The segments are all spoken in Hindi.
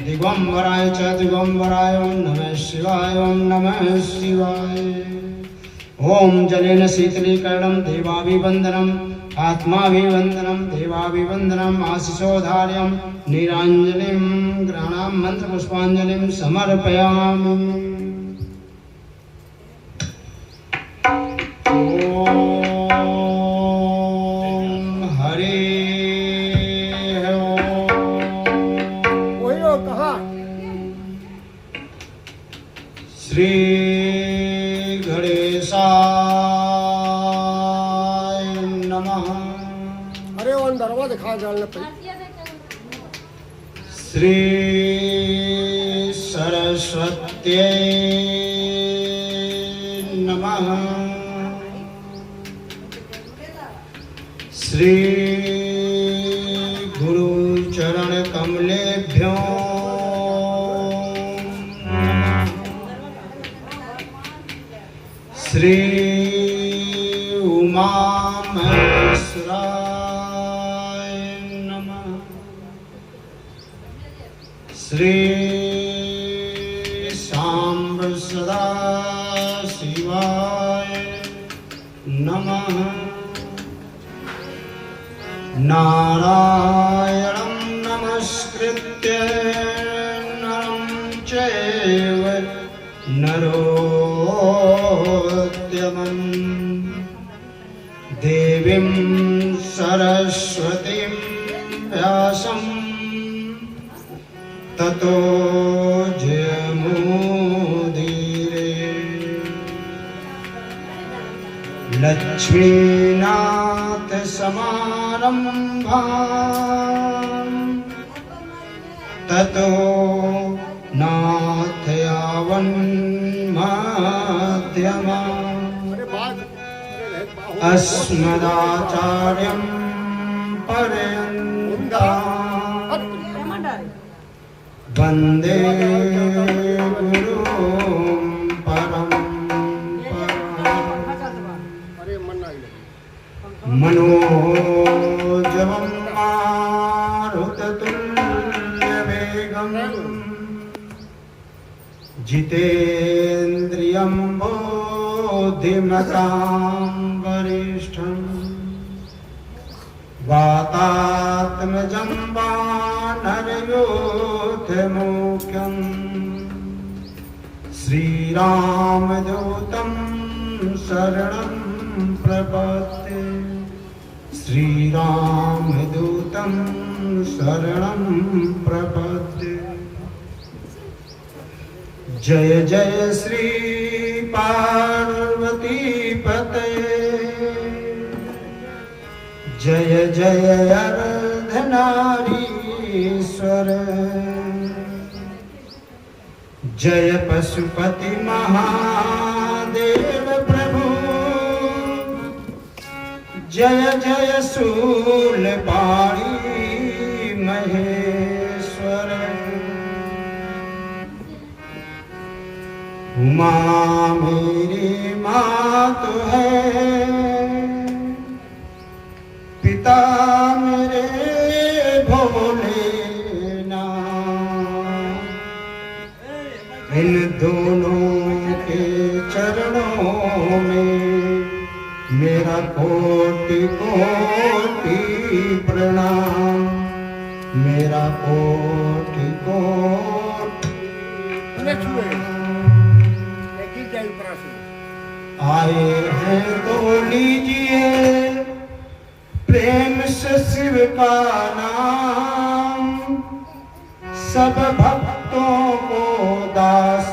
दिगंबराय च दिगंबराय ओम नमः शिवाय ओम नमः शिवाय। ओम जलेन शीतलीकरणं देवाभिवंदनं आत्माभिवन्दनं देवाभिवन्दनम् आशिषोधार्यं नीराञ्जलिं ग्रहाणां मन्त्रपुष्पाञ्जलिं समर्पयामि। श्री गणेशाय नमः। अरे वो दरवाजे खा डालने पे। श्री सरस्वत्यै नमः। श्री गुरुचरण कमलेभ्यो श्री उमा महेश्वराय नमः। श्री सांब सदा शिवाय नमः। नारायणं नमस्कृत्य नरं चैव नरोत्तमं देवीं सरस्वतीं व्यासं ततो जयमुदीरये। लक्ष्मीनाथ समारम्भां ततो नाथयावन्मध्यमाम् अस्मदाचार्यं पर्यन्तां वन्दे गुरुं परम्पराम्। मनोजवं मारुततुल्यवेगं जितेन्द्रियं बुद्धिमतां वरिष्ठं वातात्मजं वानरयोधमुख्यं श्रीरामदूतं शरणं प्रपद्ये। श्रीरामदूतं शरणं प्रपद्ये। जय जय श्री पार्वती पतये। जय जय अर्धनारीश्वर। जय पशुपति महादेव प्रभु। जय जय शूलपाणी महेश्वर। उमा मेरी माँ तो है, पिता मेरे भोलेनाथ। इन दोनों के चरणों में मेरा कोटि कोटि प्रणाम। मेरा कोटि कोटि आए हैं तो लीजिए प्रेम से शिव का नाम। सब भक्तों को दास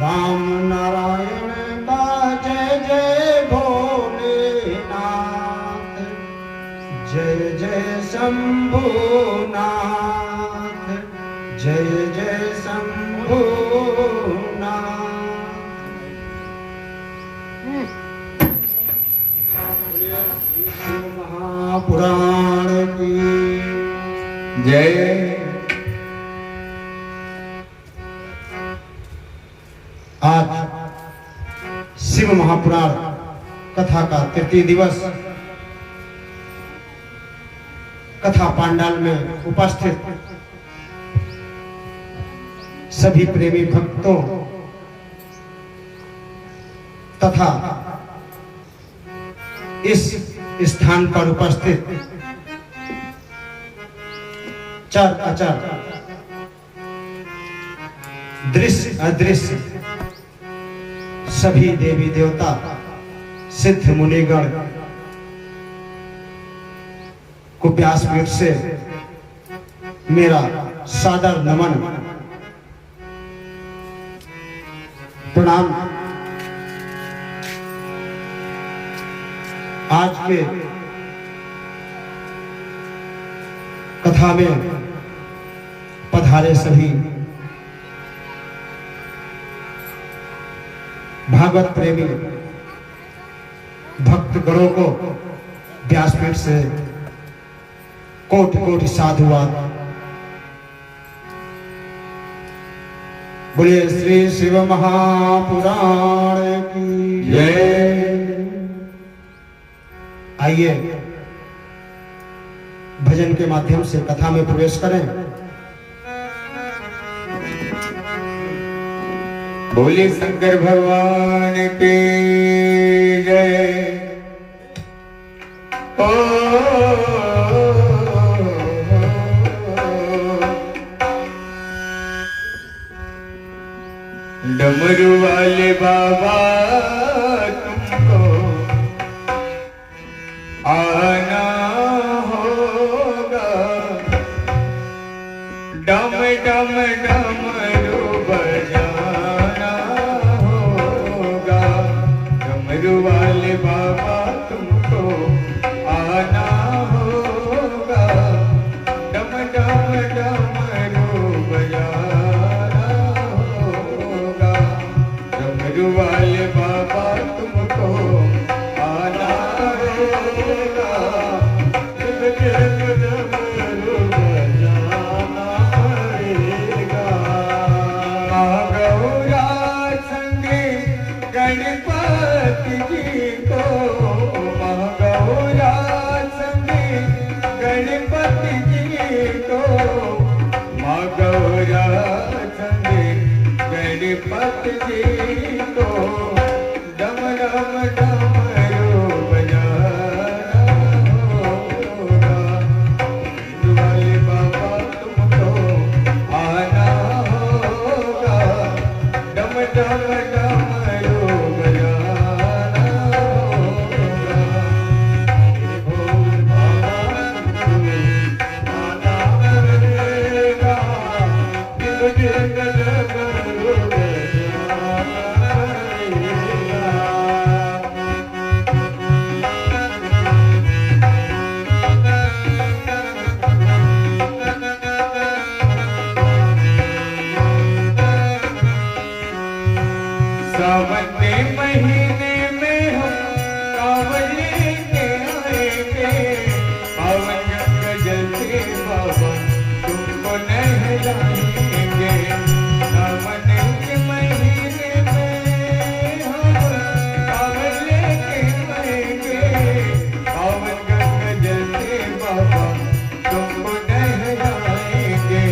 राम नारायण का जय जय भोलेनाथ। जय जय शंभुनाथ। जय जय शंभुनाथ। महापुराण की जय। आज शिव महापुराण कथा का तृतीय दिवस कथा पांडाल में उपस्थित सभी प्रेमी भक्तों तथा इस स्थान पर उपस्थित चर अचर दृश्य अदृश्य सभी देवी देवता सिद्ध मुनिगण को व्यासपीठ से मेरा सादर नमन प्रणाम। आज के कथा में पधारे सभी भागवत प्रेमी भक्त गणों को व्यासपीठ से कोटि कोटि साधुवाद। बोलिए श्री शिव महापुराण की जय। आइए भजन के माध्यम से कथा में प्रवेश करें। बोले शंकर भगवान की जय। डमरू वाले बाबा तुमको आना होगा। डम डम डमरू बजाना होगा। डमरू वाले बाबा तुमको आना होगा। डम डम डमरू बजाना होगा। डमरू वाले बाबा तुमको आना होगा। डमरू बजाना पड़ेगा। गौरा संगे गणपति जी को, गौरा संगे गणपति जी को, गौरा संगे गणपति जी को डम डम डमरू बजाना होगा। वाले बाबा तुमको आना होगा। डम डम डमरू बजाना होगा। भोले बाबा तुमको आना पड़ेगा। डमरू बजाना पड़ेगा। सावन के महीने में हम कांवड़ लेके आएंगे। पावन गंगा जल से बाबा तुमको नहलाएंगे। सावन के महीने में हम कांवड़ लेके आएंगे। पावन गंगा जल से बाबा तुमको नहलाएंगे।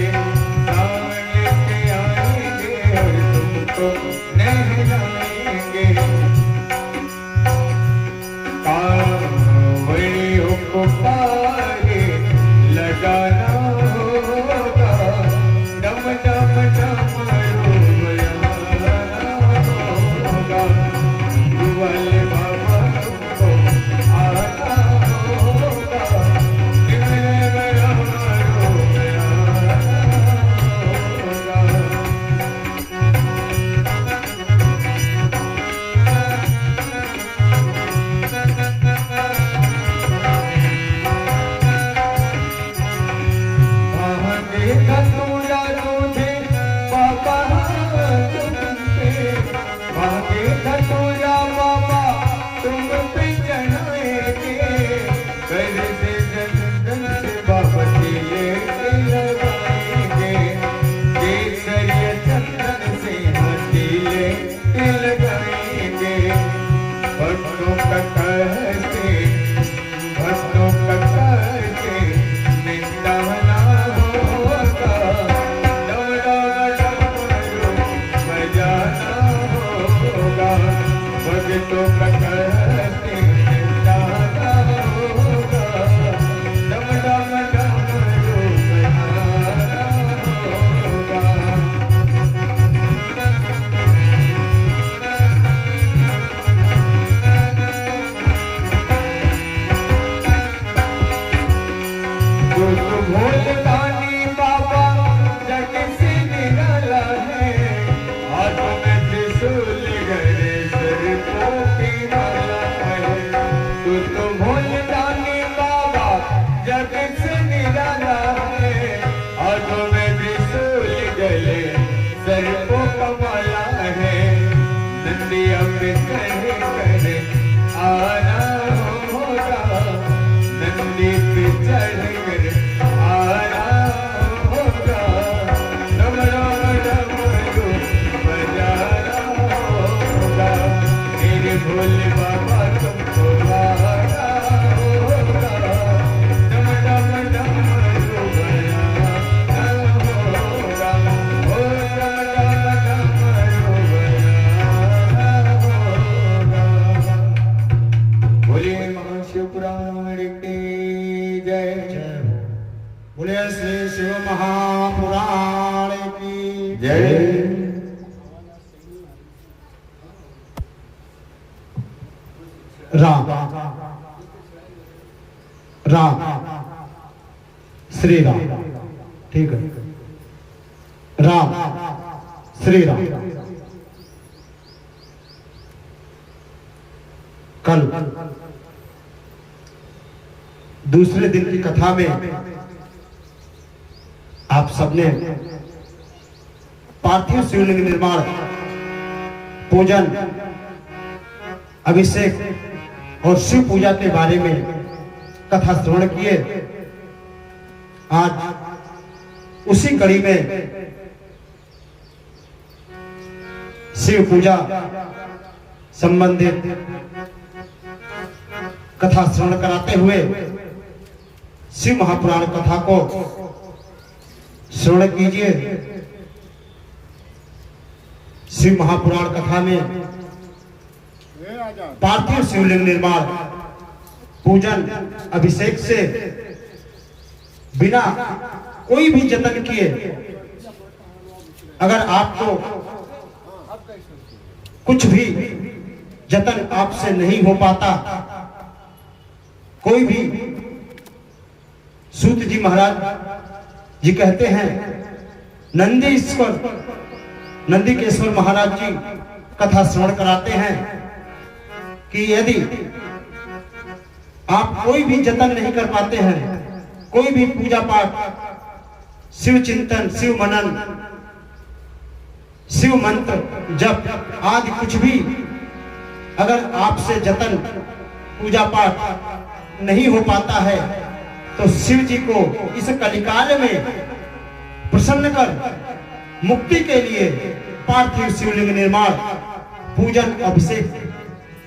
सावन लेके आएंगे और तुमको नहलाएंगे। कांवड़ियों को पारे लगाना होगा। डम डम डमरू बजाना होगा। वाले बाबा तुमको आना होगा। डमरू बजाना होगा। धतूरा तुझे बाबा तुम पे, भागे धतूरा बाबा तुम पे चढ़ाएंगे। कर से चंदन से बाबा तिले लगाएंगे। केसरिया चंदन से तिले लगाएंगे। भक्तों का कहते, भक्तों का कहते निंदा ना होगा। भोलदानी बाबा जग से निराला है, हाथों में त्रिशूल गरे सर को पीराला है। तू तो भोलदानी बाबा जग से निराला है, हाथों में त्रिशूल गले सर को कमाला है। नंदिया पे चढ़ कर आना होगा, नंदी पे चढ़ कर आना होगा। डम डम डमरू बजाना होगा, मेरे भोले बाबा तुमको आना होगा। डम डम डमरू बजाना होगा, ओ डम डम डमरू बजाना होगा। बोले महाशिवपुराण की जय। बोले श्री शिव महापुराण की जय। राम राम श्री राम। ठीक है, राम श्री राम। कल दूसरे दिन की कथा में आप सबने पार्थिव शिवलिंग निर्माण, पूजन, अभिषेक और शिव पूजा के बारे में कथा श्रवण किए। आज उसी कड़ी में शिव पूजा संबंधित कथा श्रवण कराते हुए शिव महापुराण कथा को श्रवण कीजिए। शिव महापुराण कथा में पार्थिव शिवलिंग निर्माण, पूजन, अभिषेक से बिना कोई भी जतन किए अगर आपको कुछ भी जतन आपसे नहीं हो पाता, कोई भी, सूत जी महाराज जी कहते हैं, नंदीकेश्वर महाराज जी कथा श्रवण कराते हैं कि यदि आप कोई भी जतन नहीं कर पाते हैं, कोई भी पूजा पाठ, शिव चिंतन, शिव मनन, शिव मंत्र, जप आदि कुछ भी अगर आपसे जतन, पूजा पाठ नहीं हो पाता है, तो शिव जी को इस कलिकाल में प्रसन्न कर मुक्ति के लिए पार्थिव शिवलिंग निर्माण, पूजन, अभिषेक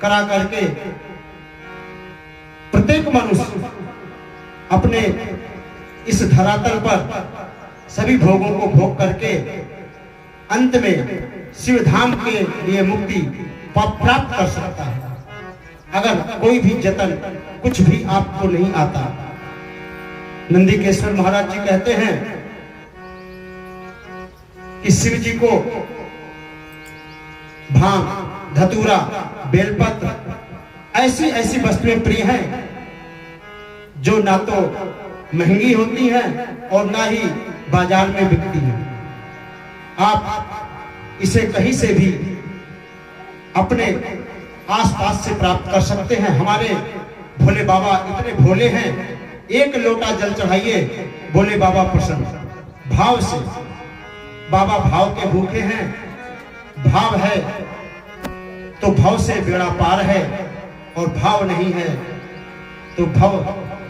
करा करके प्रत्येक मनुष्य अपने इस धरातल पर सभी भोगों को भोग करके अंत में शिव धाम के लिए मुक्ति प्राप्त कर सकता है। अगर कोई भी जतन, कुछ भी आपको नहीं आता। नंदीकेश्वर महाराज जी कहते हैं कि शिव जी को भांग, धतूरा, बेलपत्र ऐसी ऐसी वस्तुएं प्रिय हैं जो ना तो महंगी होती हैं और ना ही बाजार में बिकती हैं। आप इसे कहीं से भी अपने आसपास से प्राप्त कर सकते हैं। हमारे भोले बाबा इतने भोले हैं, एक लोटा जल चढ़ाइए, भोले बाबा प्रसन्न भाव से। बाबा भाव के भूखे हैं, भाव है तो भाव से बेड़ा पार है, और भाव नहीं है तो भाव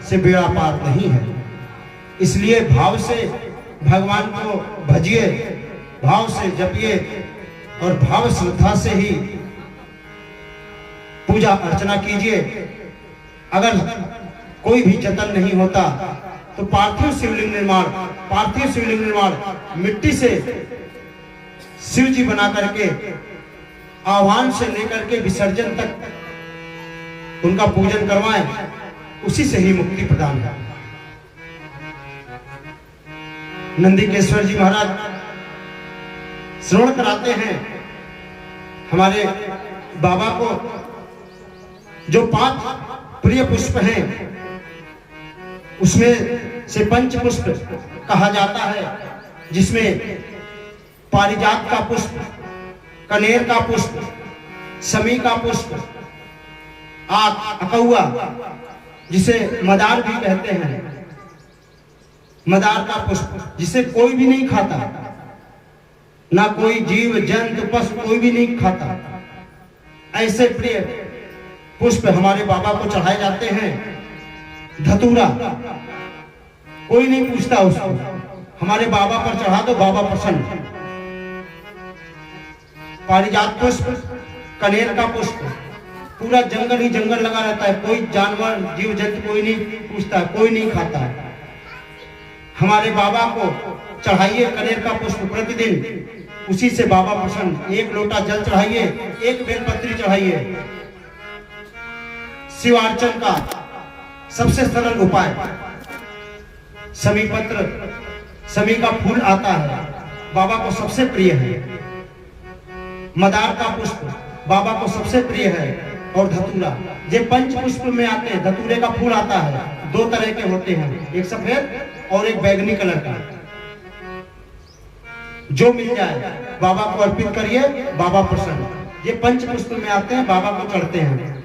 से बेड़ा पार नहीं है। इसलिए भाव से भगवान को भजिए, भाव से जपिए और भाव श्रद्धा से ही पूजा अर्चना कीजिए। अगर कोई भी जतन नहीं होता तो पार्थिव शिवलिंग निर्माण मिट्टी से शिव जी बना करके आह्वान से लेकर के विसर्जन तक उनका पूजन करवाएं, उसी से ही मुक्ति प्रदान है। नंदीकेश्वर जी महाराज श्रवण कराते हैं हमारे बाबा को, जो 5 प्रिय पुष्प हैं उसमें से पंच पुष्प कहा जाता है, जिसमें पारिजात का पुष्प, कनेर का पुष्प, समी का पुष्प, अकौआ जिसे मदार भी कहते हैं, मदार का पुष्प जिसे कोई भी नहीं खाता, ना कोई जीव जंतु पशु कोई भी नहीं खाता, ऐसे प्रिय पुष्प हमारे बाबा को चढ़ाए जाते हैं। धतूरा कोई नहीं पूछता उसको, हमारे बाबा पर चढ़ा दो, बाबा प्रसन्न। पारिजात पुष्प, कनेर का पुष्प, पूरा जंगल ही जंगल लगा रहता है, कोई जानवर जीव जंतु कोई नहीं पूछता, कोई नहीं खाता। हमारे बाबा को चढ़ाइए कनेर का पुष्प प्रतिदिन, उसी से बाबा प्रसन्न। एक लोटा जल चढ़ाइए, एक बेलपत्री चढ़ाइए। शिवार्चन का सबसे सरल उपाय, समी पत्र, समी का फूल आता है, बाबा को सबसे प्रिय है। मदार का पुष्प बाबा को सबसे प्रिय है, और धतूरा, ये पंच पुष्प में आते हैं। धतूरे का फूल आता है, दो तरह के होते हैं, एक सफेद और एक बैगनी कलर का। जो मिल जाए बाबा को अर्पित करिए, बाबा प्रसन्न। ये पंच पुष्प में आते हैं, बाबा को चढ़ते हैं।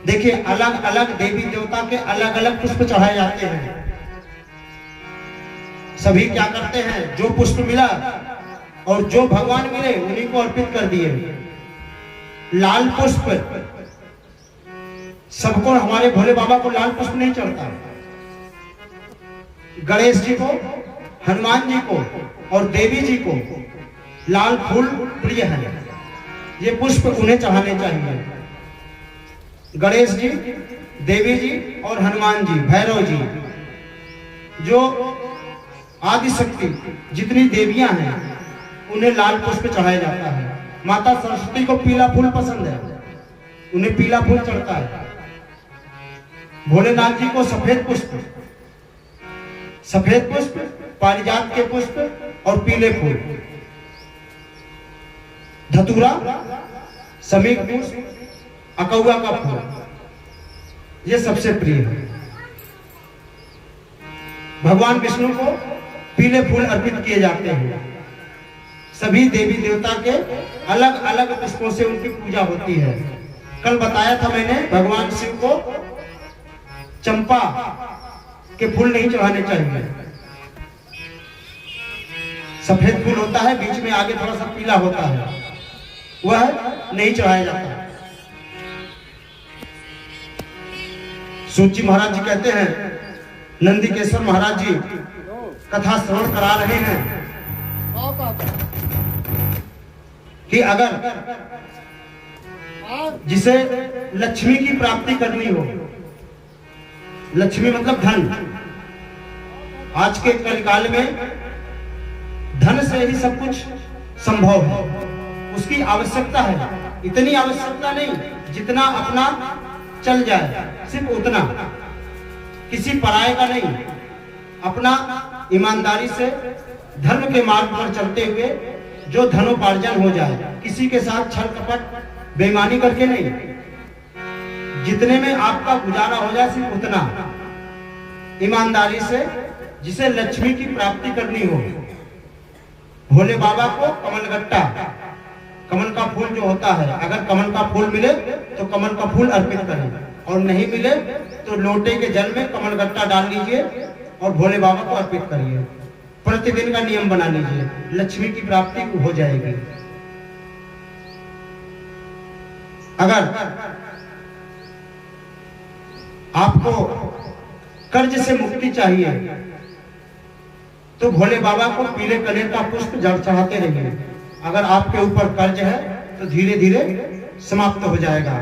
देखिए, अलग अलग देवी देवता के अलग अलग पुष्प चढ़ाए जाते हैं। सभी क्या करते हैं, जो पुष्प मिला और जो भगवान मिले उन्हीं को अर्पित कर दिए। लाल पुष्प सबको, हमारे भोले बाबा को लाल पुष्प नहीं चढ़ता। गणेश जी को, हनुमान जी को और देवी जी को लाल फूल प्रिय है, ये पुष्प उन्हें चढ़ाने चाहिए। गणेश जी, देवी जी और हनुमान जी, भैरव जी, जो आदि शक्ति जितनी देवियां हैं उन्हें लाल पुष्प चढ़ाया जाता है। माता सरस्वती को पीला फूल पसंद है, उन्हें पीला फूल चढ़ता है। भोलेनाथ जी को सफेद पुष्प, सफेद पुष्प, पारिजात के पुष्प और पीले फूल। धतूरा, समी पुष्प, अकौआ का फूल, ये सबसे प्रिय है। भगवान विष्णु को पीले फूल अर्पित किए जाते हैं। सभी देवी देवता के अलग अलग पुष्पों से उनकी पूजा होती है। कल बताया था मैंने, भगवान शिव को चंपा के फूल नहीं चढ़ाने चाहिए। सफेद फूल होता है, बीच में आगे थोड़ा सा पीला होता है, वह नहीं चढ़ाया जाता। सूची महाराज जी कहते हैं, नंदीकेश्वर महाराज जी कथा श्रवण करा रहे हैं कि अगर जिसे लक्ष्मी की प्राप्ति करनी हो, लक्ष्मी मतलब धन, आज के कलिकाल में धन से ही सब कुछ संभव है। उसकी आवश्यकता है, इतनी आवश्यकता नहीं जितना अपना चल जाए, सिर्फ उतना, किसी पराये का नहीं। अपना ईमानदारी से धर्म के मार्ग पर चलते हुए जो धनोपार्जन हो जाए, किसी के साथ छल कपट बेईमानी करके नहीं, जितने में आपका गुजारा हो जाए सिर्फ उतना, ईमानदारी से, जिसे लक्ष्मी की प्राप्ति करनी हो। भोले बाबा को कमलगट्टा, कमल का फूल जो होता है, अगर कमल का फूल मिले तो कमल का फूल अर्पित करें, और नहीं मिले तो लोटे के जल में कमलगट्टा डाल लीजिए और भोले बाबा को अर्पित करिए। प्रतिदिन का नियम बना लीजिए, लक्ष्मी की प्राप्ति हो जाएगी। अगर आपको कर्ज से मुक्ति चाहिए तो भोले बाबा को पीले कनेर का पुष्प जड़ चढ़ाते रहिए। अगर आपके ऊपर कर्ज है तो धीरे धीरे समाप्त हो जाएगा।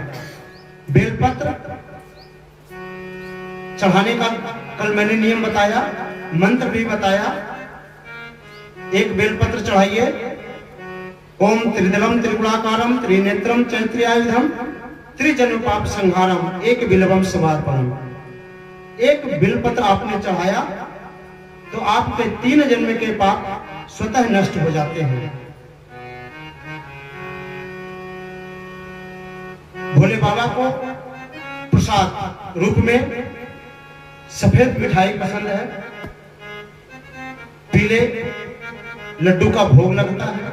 बेलपत्र चढ़ाने का कल मैंने नियम बताया, मंत्र भी बताया। एक बेलपत्र चढ़ाइए, ओम त्रिदलम त्रिगुणाकारम त्रिनेत्रम चैत्र्यायुधम त्रिजन्मपाप संहारम एक बिल्वम समर्पणम। एक बिलपत्र आपने चढ़ाया तो आपके 3 जन्म के पाप स्वतः नष्ट हो जाते हैं। भोले बाबा को प्रसाद रूप में सफेद मिठाई पसंद है, पीले लड्डू का भोग लगता है।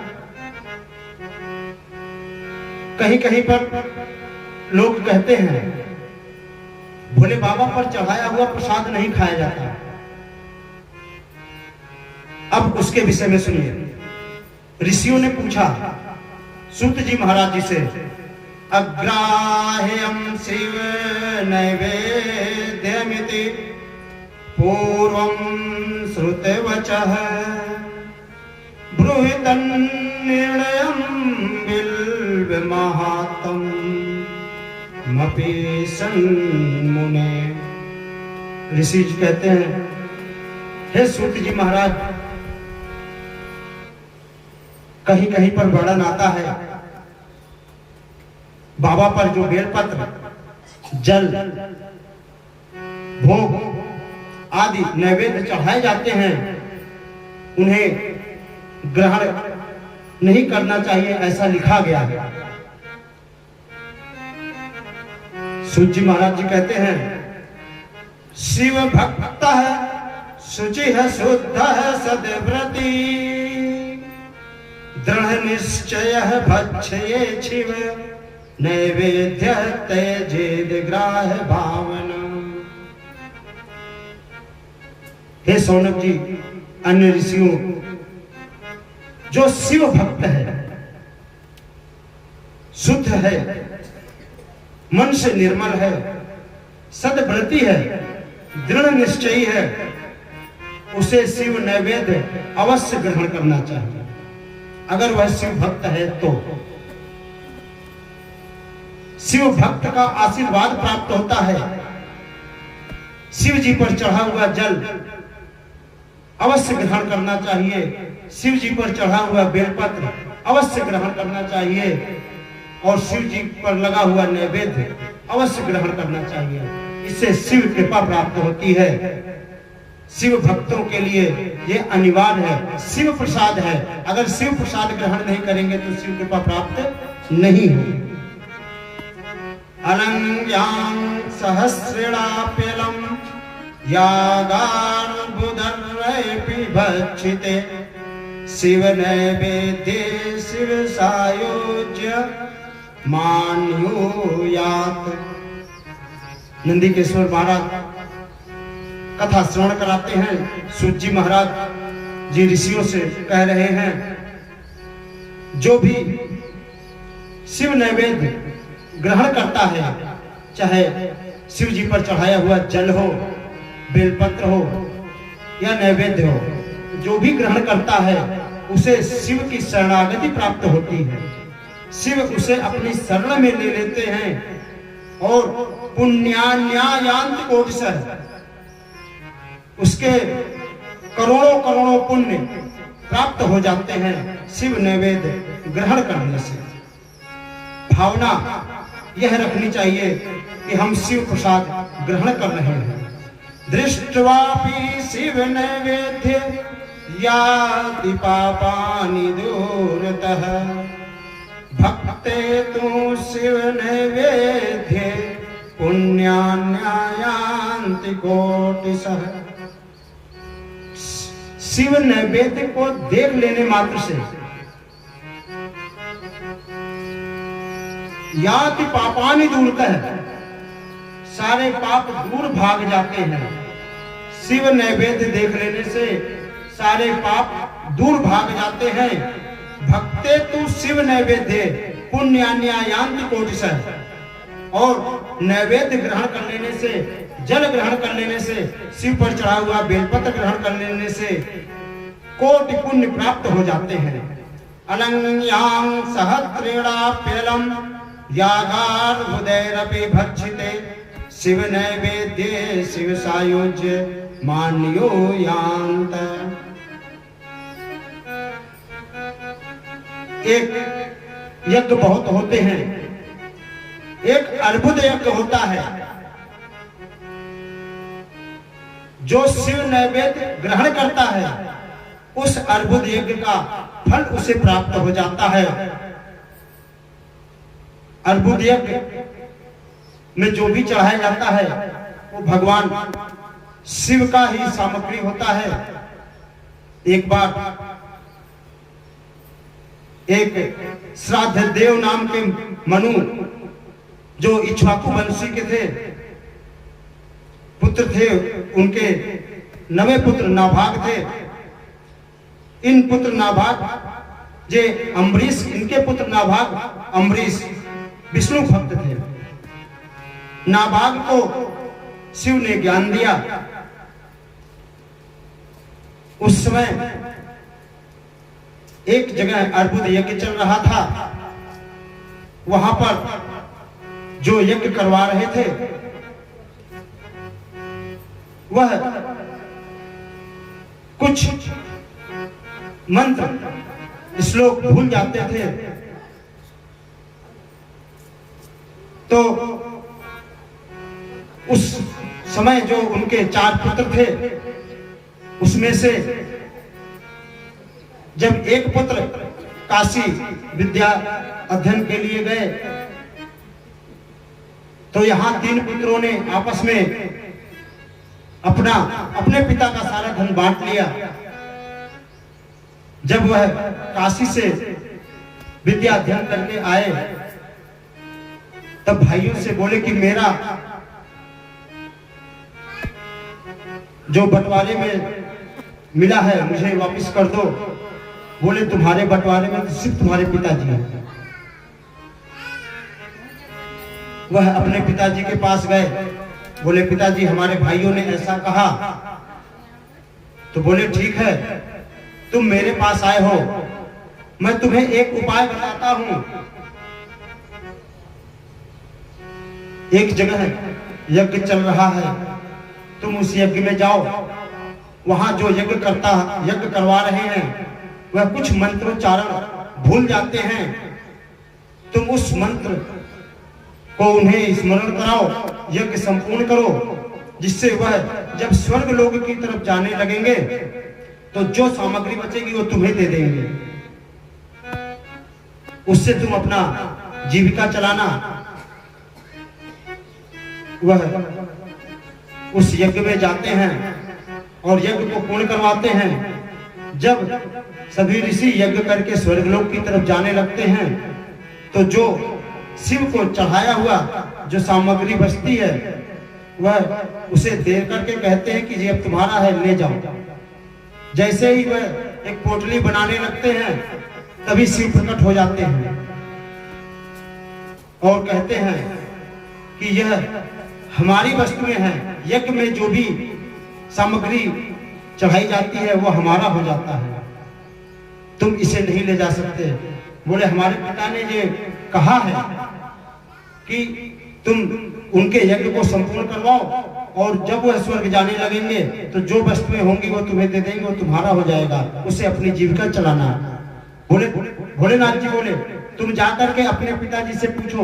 कहीं कहीं पर लोग कहते हैं भोले बाबा पर चढ़ाया हुआ प्रसाद नहीं खाया जाता। अब उसके विषय में सुनिए। ऋषियों ने पूछा सूत जी महाराज जी से, अग्राह्यं शिव नैवेद्यमिति पूर्वं श्रुतवचः ब्रूहितं निर्णयं बिल्वमाहात्म्यं मपि सन्मुने। ऋषि जी कहते हैं, हे सूत जी महाराज, कहीं कहीं पर वर्णन आता है बाबा पर जो बेलपत्र, जल, भोग आदि नैवेद्य चढ़ाए जाते हैं उन्हें ग्रहण नहीं करना चाहिए, ऐसा लिखा गया है। सूत जी महाराज जी कहते हैं, शिव भक्त है, शुचि है, शुद्ध है, सद्व्रती, दृढ़ निश्चय भक्षये शिव नैवेद्य तेजेद ग्राह भावना। हे सौनक जी, अन्य ऋषियों, जो शिव भक्त है, शुद्ध है, मन से निर्मल है, सद्व्रती है, दृढ़ निश्चयी है, उसे शिव नैवेद्य अवश्य ग्रहण करना चाहिए अगर वह शिव भक्त है तो। शिव भक्त का आशीर्वाद प्राप्त होता है। शिव जी पर चढ़ा हुआ जल अवश्य ग्रहण करना चाहिए, शिव जी पर चढ़ा हुआ बेलपत्र अवश्य ग्रहण करना चाहिए और शिव जी पर लगा हुआ नैवेद्य अवश्य ग्रहण करना चाहिए। इससे शिव कृपा प्राप्त होती है। शिव भक्तों के लिए यह अनिवार्य है, शिव प्रसाद है। अगर शिव प्रसाद ग्रहण नहीं करेंगे तो शिव कृपा प्राप्त नहीं होगी। अलंग्यां सहस्रेणाप्यलं यागार्बुदर्रैपि भक्षिते शिव नैवेद्ये शिव सायोज्य मान्यूयात्। नंदीकेश्वर महाराज कथा श्रवण कराते हैं। सूत जी महाराज जी ऋषियों से कह रहे हैं, जो भी शिव नैवेद्य ग्रहण करता है, चाहे शिव जी पर चढ़ाया हुआ जल हो, बेलपत्र हो या नैवेद्य हो, जो भी ग्रहण करता है उसे शिव की शरणागति प्राप्त होती है। शिव उसे अपनी शरण में ले लेते हैं और पुण्यान्यायांत कोटिशः, उसके करोड़ों करोड़ों पुण्य प्राप्त हो जाते हैं शिव नैवेद्य ग्रहण करने से। भावना यह रखनी चाहिए कि हम शिव प्रसाद ग्रहण कर रहे हैं। दृष्ट्वापि शिव नैवेद्य याति पापानि दूरतः भक्ते तु शिव नैवेद्य पुण्यान्यायांति कोटिशः। शिव नैवेद्य को देख लेने मात्र से याति पापानि दूरतः, सारे पाप दूर भाग जाते हैं। शिव नैवेद्य देख लेने से सारे पाप दूर भाग जाते हैं। भक्ते तु शिव नैवेद्य पुण्यान्यायांति कोटिशः, और नैवेद्य ग्रहण कर लेने से, जल ग्रहण कर लेने से, शिव पर चढ़ा हुआ बेलपत्र ग्रहण कर लेने से कोटि पुण्य प्राप्त हो जाते हैं। अलंग्यां सहस्रेणाप्यलं यागार्बुदैरपि भक्षिते शिव नैवेद्ये शिव सायुज्य मान्यो यान्त। एक यज्ञ बहुत होते हैं, एक अर्बुद यज्ञ होता है। जो शिव नैवेद्य ग्रहण करता है उस अर्बुद यज्ञ का फल उसे प्राप्त हो जाता है। अर्बुद यज्ञ में जो भी चढ़ाया जाता है वो भगवान शिव का ही सामग्री होता है। एक बार एक श्राद्ध देव नाम के मनु, जो इक्ष्वाकु वंशी के थे, पुत्र थे, उनके 9 पुत्र नाभाग थे। इन पुत्र नाभाग जे अम्बरीश, इनके पुत्र नाभाग अम्बरीश विष्णु भक्त थे। नाभाग को शिव ने ज्ञान दिया। उस समय एक जगह अर्बुद यज्ञ चल रहा था। वहां पर जो यज्ञ करवा रहे थे वह कुछ मंत्र श्लोक भूल जाते थे। तो उस समय जो उनके 4 पुत्र थे, उसमें से जब एक पुत्र काशी विद्या अध्ययन के लिए गए, तो यहां 3 पुत्रों ने आपस में अपने पिता का सारा धन बांट लिया। जब वह काशी से विद्या अध्ययन करके आए, तब भाइयों से बोले कि मेरा जो बंटवारे में मिला है मुझे वापस कर दो। बोले तुम्हारे बंटवारे में तो सिर्फ तुम्हारे पिताजी हैं। वह अपने पिताजी के पास गए। बोले पिताजी, हमारे भाइयों ने ऐसा कहा। तो बोले ठीक है, तुम मेरे पास आए हो, मैं तुम्हें एक उपाय बताता हूं। एक जगह यज्ञ चल रहा है, तुम उस यज्ञ में जाओ। वहां जो यज्ञ करवा रहे हैं वह कुछ मंत्रोच्चारण भूल जाते हैं। तुम उस मंत्र को उन्हें स्मरण कराओ, यज्ञ संपूर्ण करो, जिससे वह जब स्वर्ग लोक की तरफ जाने लगेंगे तो जो सामग्री बचेगी वो तुम्हें दे देंगे। उससे तुम अपना जीविका चलाना। वह उस यज्ञ में जाते हैं और यज्ञ को पूर्ण करवाते हैं। जब सभी ऋषि यज्ञ करके स्वर्गलोक की तरफ जाने लगते हैं, तो जो शिव को चढ़ाया हुआ जो सामग्री बचती है, वह उसे दे करके कहते हैं कि ये अब तुम्हारा है, ले जाओ। जैसे ही वह एक पोटली बनाने लगते हैं, तभी शिव प्रकट हो जाते हैं और कहते हैं कि यह हमारी वस्तुएं हैं। यज्ञ में जो भी सामग्री चढ़ाई जाती है वो हमारा हो जाता है, तुम इसे नहीं ले जा सकते। बोले हमारे पिता ने ये कहा है कि तुम उनके यज्ञ को संपूर्ण करवाओ, और जब वह स्वर्ग जाने लगेंगे तो जो वस्तुएं होंगी वो तुम्हें दे देंगे, वो तुम्हारा हो जाएगा, उसे अपनी जीविका चलाना। बोले भोलेनाथ जी बोले तुम जाकर के अपने पिताजी से पूछो,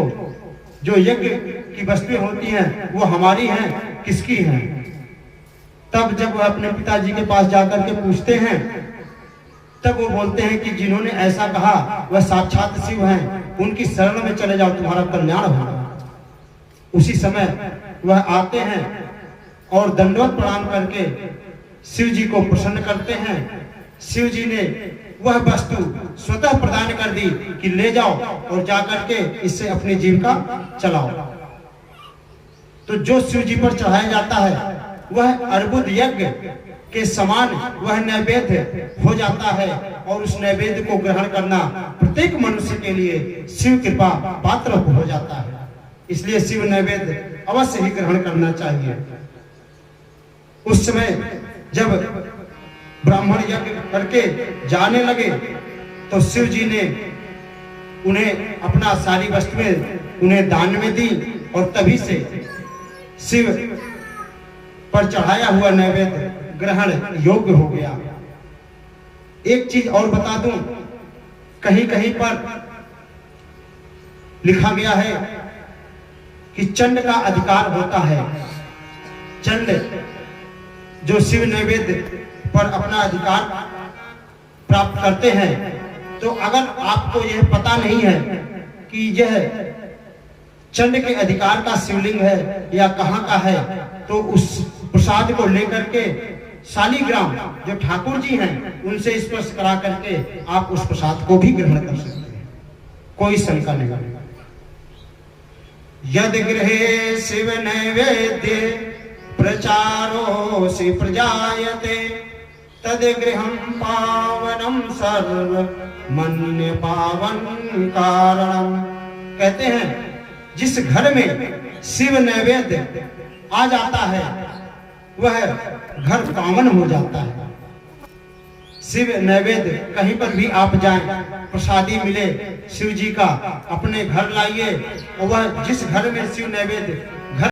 जो यज्ञ की वस्तुएं होती हैं वो हमारी हैं, किसकी हैं। तब जब वह अपने पिताजी के पास जाकर के पूछते हैं, तब वो बोलते हैं कि जिन्होंने ऐसा कहा वह साक्षात शिव हैं, उनकी शरण में चले जाओ, तुम्हारा कल्याण होगा। उसी समय वह आते हैं और दंडवत प्रणाम करके शिव जी को प्रसन्न करते हैं। शिव जी ने वह वस्तु स्वतः प्रदान कर दी कि ले जाओ और जाकर के इससे अपनी जीविका चलाओ। तो जो शिव जी पर चढ़ाया जाता है वह अर्बुद यज्ञ के समान वह नैवेद्य हो जाता है, और उस नैवेद्य को ग्रहण करना प्रत्येक मनुष्य के लिए शिव कृपा पात्र हो जाता है। इसलिए शिव नैवेद्य अवश्य ही ग्रहण करना चाहिए। उस समय जब ब्राह्मण यज्ञ करके जाने लगे तो शिव जी ने उन्हें अपना सारी वस्तुएं उन्हें दान में दी, और तभी से शिव पर चढ़ाया हुआ नैवेद्य ग्रहण योग्य हो गया। एक चीज और बता दूं, कहीं कहीं पर लिखा गया है कि चंड का अधिकार होता है। चंड जो शिव नैवेद्य पर अपना अधिकार प्राप्त करते हैं, तो अगर आपको यह पता नहीं है कि यह चंड के अधिकार का शिवलिंग है या कहाँ का है, तो उस प्रसाद को लेकर के शालीग्राम जो ठाकुर जी हैं उनसे स्पर्श करा करके आप उस प्रसाद को भी ग्रहण कर सकते हैं, कोई शंका नहीं। यद गृहे शिव नैवेद्य प्रचारो से प्रजायते तद गृहं पावनम सर्व मन्य पावन कारणम। कहते हैं जिस घर में शिव नैवेद्य आ जाता है वह घर पावन हो जाता है। शिव नैवेद्य कहीं पर भी आप जाएं, प्रसादी मिले शिव जी का, अपने घर लाइए और वह जिस घर में शिव नैवेद्य